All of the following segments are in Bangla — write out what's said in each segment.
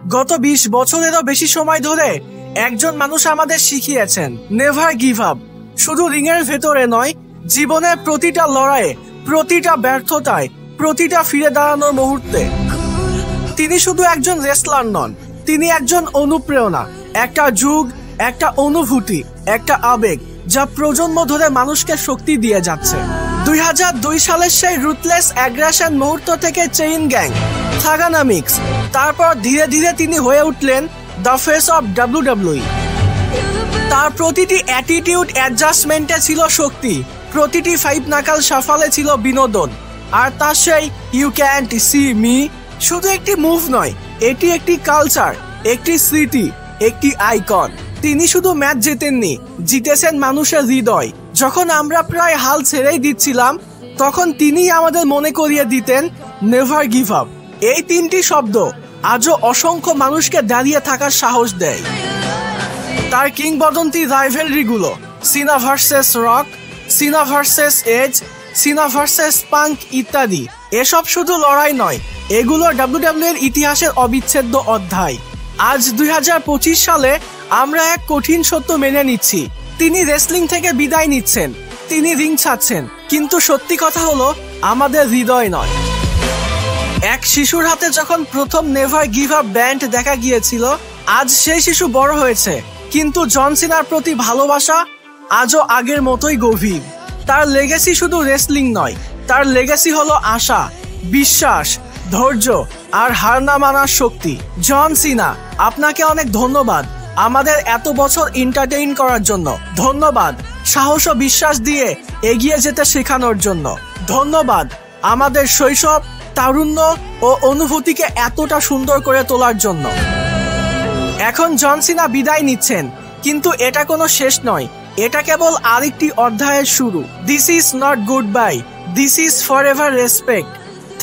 গত 20 বছরেরও বেশি সময় ধরে একজন মানুষ আমাদের শিখিয়েছেন নেভার গিভ আপ। শুধু রিংয়ের ভেতরে নয়, জীবনের প্রতিটা লড়াইয়ে, প্রতিটা ব্যর্থতায়, প্রতিটা ফিরে দাঁড়ানোর মুহূর্তে। তিনি শুধু একজন রেসলার নন, তিনি একজন অনুপ্রেরণা, একটা যুগ, একটা অনুভূতি, একটা আবেগ যা প্রজন্ম ধরে মানুষকে শক্তি দিয়ে যাচ্ছে। 2002 সালের সেই রুথলেস অ্যাগ্রেশন মুহূর্ত থেকে চেইন গ্যাং, থাগানামিক্স, তারপর ধীরে ধীরে তিনি হয়ে উঠলেন দ্য ফেস অফ WWE। তার প্রতিটি অ্যাটিটিউড অ্যাডজাস্টমেন্টে ছিল শক্তি, প্রতিটি 5 নাকাল সাফালে ছিল বিনোদন। আর তার সেই ইউ ক্যান্ট সি মি শুধু একটি মুভ নয়, এটি একটি কালচার, একটি স্মৃতি, একটি আইকন। তিনি শুধু ম্যাচ জেতেননি, জিতেছেন মানুষের হৃদয়। যখন আমরা প্রায় হাল ছেড়েই দিচ্ছিলাম, তখন তিনি আমাদের মনে করিয়ে দিতেন নেভার গিভ আপ। এই 3টি শব্দ আজও অসংখ্য মানুষকে দাঁড়িয়ে থাকার সাহস দেয়। তার কিংবদন্তি রাইভেলরিগুলো, সিনা ভার্সেস রক, সিনা ভার্সেস এজ, সিনা ভার্সেস পাঙ্ক ইত্যাদি, এসব শুধু লড়াই নয়, এগুলো WWE এর ইতিহাসের অবিচ্ছেদ্য অধ্যায়। আজ 2025 সালে আমরা এক কঠিন সত্য মেনে নিচ্ছি, তিনি রেসলিং থেকে বিদায় নিচ্ছেন, তিনি রিং ছাড়ছেন, কিন্তু সত্যি কথা হলো আমাদের হৃদয় নয়। এক শিশুর হাতে যখন প্রথম নেভার গিভ আপ ব্যান্ড দেখা গিয়েছিল, আজ সেই শিশু বড় হয়েছে, কিন্তু জন সিনার প্রতি ভালোবাসা আজও আগের মতোই গভীর। তার লেগেসি শুধু রেসলিং নয়, তার লেগেসি হলো আশা, বিশ্বাস, ধৈর্য আর হার না মানার শক্তি। জন সিনা, আপনাকে অনেক ধন্যবাদ আমাদের এত বছর এন্টারটেইন করার জন্য। ধন্যবাদ সাহস ও বিশ্বাস দিয়ে এগিয়ে যেতে শেখানোর জন্য। ধন্যবাদ আমাদের শৈশব, তারুণ্য ও অনুভূতিকে এতটা সুন্দর করে তোলার জন্য। এখন জন সিনা বিদায় নিচ্ছেন, কিন্তু এটা কোনো শেষ নয়, এটা কেবল আরেকটি অধ্যায়ের শুরু। This is not goodbye, this is forever respect.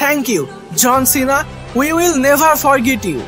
Thank you John Cena, we will never forget you.